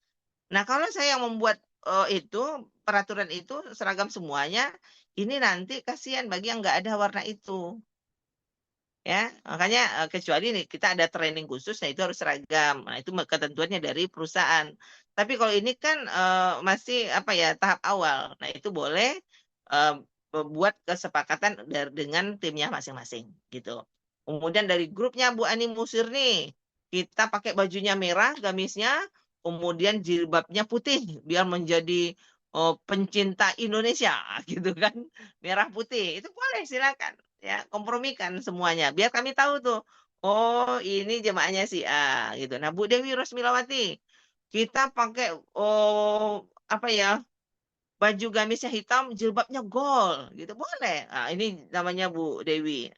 Nah, kalau saya yang membuat itu peraturan itu seragam semuanya, ini nanti kasihan bagi yang nggak ada warna itu, ya. Makanya kecuali nih kita ada training khusus, nah itu harus seragam. Nah, itu ketentuannya dari perusahaan. Tapi kalau ini kan masih apa ya tahap awal, nah itu boleh eh, buat kesepakatan dengan timnya masing-masing, gitu. Kemudian dari grupnya Bu Ani Musir nih, kita pakai bajunya merah, gamisnya, kemudian jilbabnya putih, biar menjadi pencinta Indonesia, gitu kan, merah putih, itu boleh silakan, ya kompromikan semuanya, biar kami tahu tuh, oh ini jemaahnya si A, gitu. Nah Bu Dewi Rosmilawati, kita pakai apa ya baju gamisnya hitam, jilbabnya gold, gitu boleh. Nah, ini namanya Bu Dewi.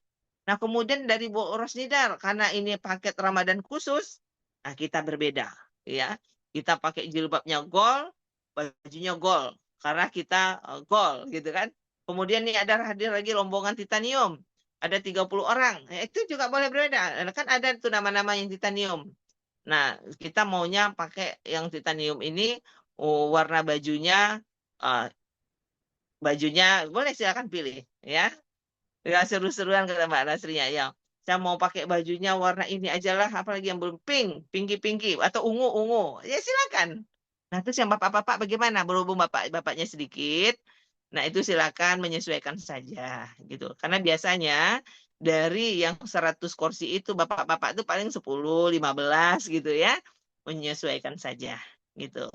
Nah, kemudian dari Bu Rosnidar, karena ini paket Ramadan khusus, nah kita berbeda, ya. Kita pakai jilbabnya gold, bajunya gold. karena kita goal gitu kan. Kemudian nih ada hadir lagi rombongan titanium, ada 30 orang. Itu juga boleh berbeda. Kan ada tuh nama-nama yang titanium. Nah, kita maunya pakai yang titanium ini, warna eh, bajunya boleh silakan pilih ya. Ya seru-seruan kata Mbak Nasrinya ya. Saya mau pakai bajunya warna ini aja lah, apalagi yang belum pink, pinky-pinky atau ungu-ungu. Ya silakan. Nah, terus yang bapak-bapak bagaimana? Berhubung bapak-bapaknya sedikit, nah itu silakan menyesuaikan saja gitu. Karena biasanya dari yang 100 kursi itu bapak-bapak itu paling 10, 15 gitu ya. Menyesuaikan saja gitu.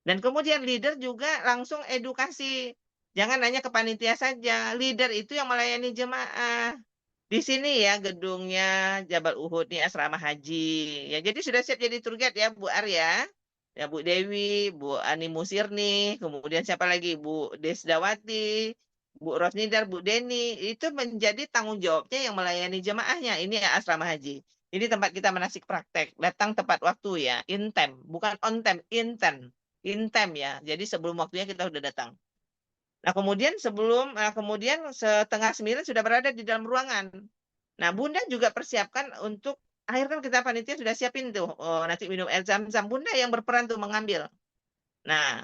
Dan kemudian leader juga langsung edukasi. Jangan hanya ke panitia saja. Leader itu yang melayani jemaah. Di sini ya gedungnya Jabal Uhud nih asrama haji. Ya jadi sudah siap jadi tour guide ya Bu Arya. Ya Bu Dewi, Bu Ani Musirni, kemudian siapa lagi? Bu Desdawati, Bu Rosnidar, Bu Deni. Itu menjadi tanggung jawabnya yang melayani jemaahnya. Ini ya asrama haji. Ini tempat kita manasik praktek. Datang tepat waktu ya. In time. Bukan on time. In time. In time ya. Jadi sebelum waktunya kita sudah datang. Nah, kemudian setengah 9 sudah berada di dalam ruangan. Nah, Bunda juga persiapkan untuk air kan kita panitia sudah siapin tuh nanti minum air zam-zam. Bunda yang berperan tuh mengambil. Nah,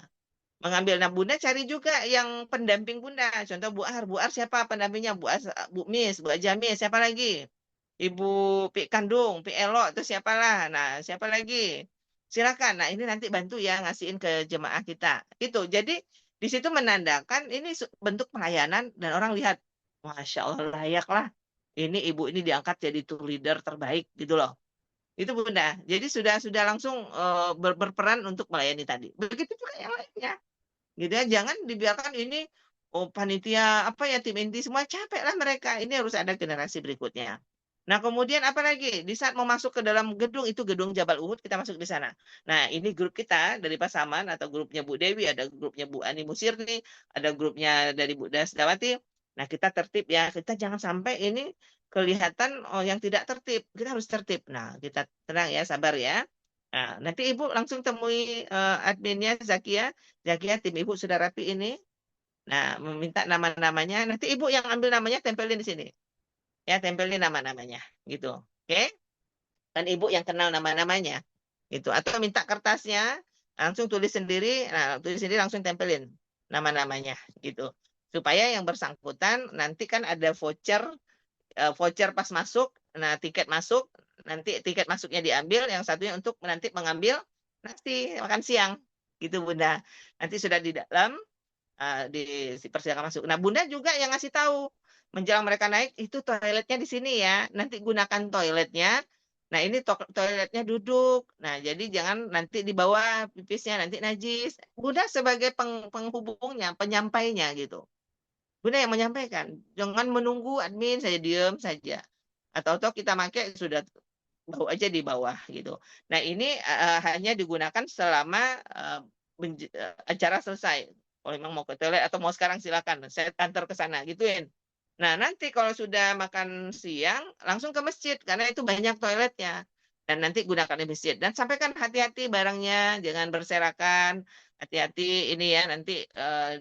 mengambil. Nah, Bunda cari juga yang pendamping Bunda. Contoh Bu Ar siapa pendampingnya? Bu Miss, Bu Ajami, siapa lagi? Ibu Pi Kandung, Pi Elo, itu siapalah. Nah, siapa lagi? Silakan. Nah, ini nanti bantu ya ngasihin ke jemaah kita. Itu. Jadi di situ menandakan ini bentuk pelayanan dan orang lihat, Masya Allah layak lah. Ini ibu ini diangkat jadi tour leader terbaik gitu loh. Itu Bunda. Jadi sudah langsung berperan untuk melayani tadi. Begitu juga yang lainnya. Gitu ya. Jangan dibiarkan ini panitia apa ya tim inti semua capek lah mereka. Ini harus ada generasi berikutnya. Nah, kemudian apa lagi? Di saat mau masuk ke dalam gedung, itu gedung Jabal Uhud, kita masuk di sana. Nah, ini grup kita dari Pasaman atau grupnya Bu Dewi, ada grupnya Bu Ani Musirni, ada grupnya dari Bu Dasdawati. Nah, kita tertib ya. Kita jangan sampai ini kelihatan yang tidak tertib. Kita harus tertib. Nah, kita tenang ya, sabar ya. Nah, nanti Ibu langsung temui adminnya Zakia. Zakia, tim Ibu sudah rapi ini. Nah, meminta nama-namanya. Nanti Ibu yang ambil namanya tempelin di sini. Ya, tempelin nama-namanya. Gitu. Oke? Dan Ibu yang kenal nama-namanya. Gitu. Atau minta kertasnya, langsung tulis sendiri. Nah, tulis sendiri langsung tempelin nama-namanya. Gitu. Supaya yang bersangkutan nanti kan ada voucher pas masuk. Nah, tiket masuk. Nanti tiket masuknya diambil. Yang satunya untuk nanti mengambil nasi makan siang. Gitu, Bunda. Nanti sudah di dalam dipersilakan masuk. Nah, Bunda juga yang ngasih tahu menjelang mereka naik itu toiletnya di sini ya. Nanti gunakan toiletnya. Nah, ini toiletnya duduk. Nah, jadi jangan nanti di bawah pipisnya nanti najis. Bunda sebagai penghubungnya, penyampainya gitu. Bunda yang menyampaikan. Jangan menunggu admin saja diam saja. Atau kita pakai sudah bau aja di bawah gitu. Nah, ini hanya digunakan selama acara selesai. Kalau memang mau ke toilet atau mau sekarang silakan, saya antar ke sana gituin. Nah, nanti kalau sudah makan siang langsung ke masjid karena itu banyak toiletnya. Dan nanti gunakan di masjid. Dan sampaikan hati-hati barangnya, jangan berserakan. Hati-hati ini ya, nanti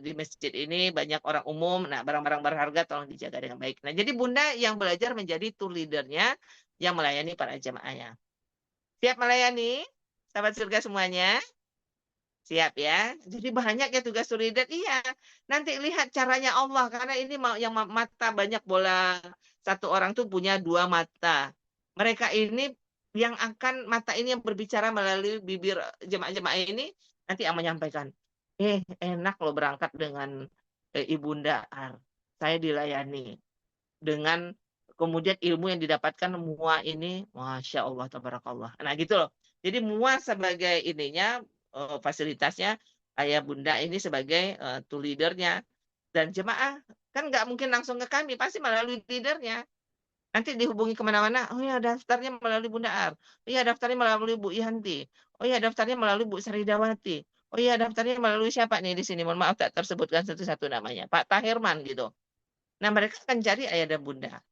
di masjid ini banyak orang umum. Nah, barang-barang berharga tolong dijaga dengan baik. Nah, jadi Bunda yang belajar menjadi tour leadernya yang melayani para jemaahnya. Siap melayani? Sahabat surga semuanya? Siap ya. Jadi banyak ya tugas tour leader. Iya. Nanti lihat caranya Allah. Karena ini yang mata banyak bola. Satu orang tuh punya dua mata. Mereka ini yang akan mata ini yang berbicara melalui bibir jemaah-jemaah ini. Nanti yang menyampaikan. Enak loh berangkat dengan Ibunda Ar. Saya dilayani. Dengan kemudian ilmu yang didapatkan semua ini, Masya Allah, tabarakallah. Nah gitu loh. Jadi MUA sebagai ininya, fasilitasnya, ayah bunda ini sebagai tool leadernya. Dan jemaah, kan nggak mungkin langsung ke kami, pasti melalui leadernya. Nanti dihubungi kemana-mana, oh ya daftarnya melalui Bunda Ar. Oh ya daftarnya melalui Bu Yanti. Oh ya daftarnya melalui Bu Saridawati. Oh ya daftarnya melalui siapa nih di sini? Mohon maaf tak tersebutkan satu-satu namanya. Pak Tahirman gitu. Nah mereka akan cari ayah dan bunda.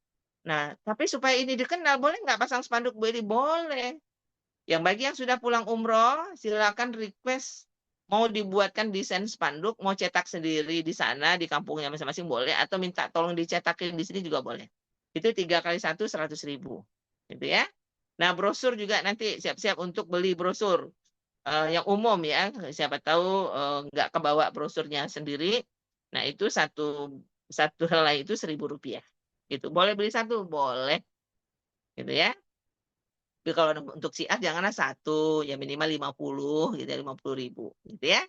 Nah, tapi supaya ini dikenal, boleh nggak pasang spanduk Bu Eli? Boleh. Yang bagi yang sudah pulang umroh, silakan request Mau dibuatkan desain spanduk, mau cetak sendiri di sana, di kampungnya masing-masing boleh, atau minta tolong dicetakin di sini juga boleh. Itu 3 kali 1 100.000. Gitu ya. Nah, brosur juga nanti siap-siap untuk beli brosur. Yang umum ya, siapa tahu nggak kebawa brosurnya sendiri. Nah, itu satu satu helai itu Rp1.000. Gitu. Boleh beli satu? Boleh. Gitu ya. Tapi kalau untuk siar janganlah satu, ya minimal 50 gitu ya, 50.000 gitu ya.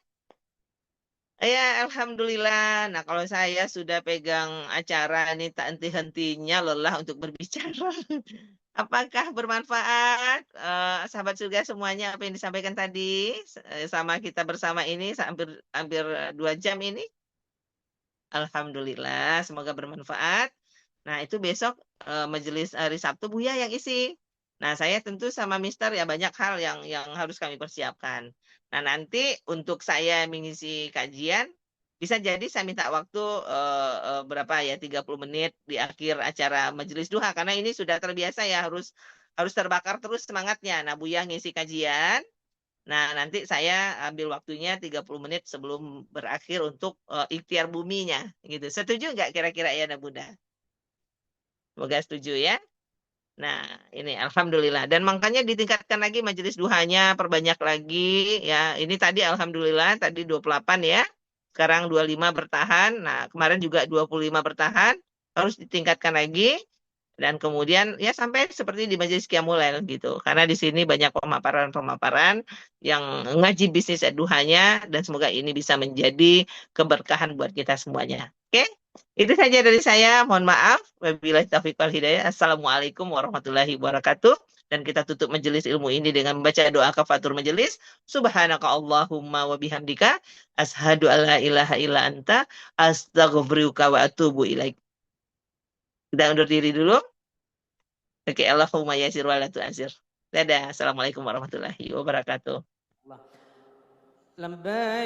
Ya, Alhamdulillah. Nah, kalau saya sudah pegang acara ini tak henti-hentinya lelah untuk berbicara. Apakah bermanfaat, sahabat surga semuanya apa yang disampaikan tadi sama kita bersama ini hampir hampir 2 jam ini? Alhamdulillah, semoga bermanfaat. Nah, itu besok majelis hari Sabtu Buya yang isi. Nah, saya tentu sama Mister ya banyak hal yang harus kami persiapkan. Nah, nanti untuk saya mengisi kajian bisa jadi saya minta waktu berapa ya 30 menit di akhir acara majelis duha karena ini sudah terbiasa ya harus harus terbakar terus semangatnya. Nah, Buya ngisi kajian. Nah, nanti saya ambil waktunya 30 menit sebelum berakhir untuk ikhtiar buminya gitu. Setuju nggak kira-kira ya, Nak Bunda? Semoga setuju ya. Nah, ini alhamdulillah. Dan makanya ditingkatkan lagi majelis duhanya, perbanyak lagi ya. Ini tadi alhamdulillah tadi 28 ya. Sekarang 25 bertahan. Nah, kemarin juga 25 bertahan. Harus ditingkatkan lagi. Dan kemudian ya sampai seperti di Majelis Qiyamul Lail gitu. Karena di sini banyak pemaparan-pemaparan yang ngaji bisnis duhanya dan semoga ini bisa menjadi keberkahan buat kita semuanya. Oke? Itu saja dari saya. Mohon maaf. Wabillahi taufiq wal hidayah. Assalamualaikum warahmatullahi wabarakatuh. Dan kita tutup majelis ilmu ini dengan membaca doa kafatur majelis. Subhanaka Allahumma wa bihamdika. Ashadu alla ilaha illa anta. Astaghfiruka wa atubu ilaik. Kita undur diri dulu. Oke, Allahumma yasir wa la tu'asir. Dadah. Assalamualaikum warahmatullahi wabarakatuh.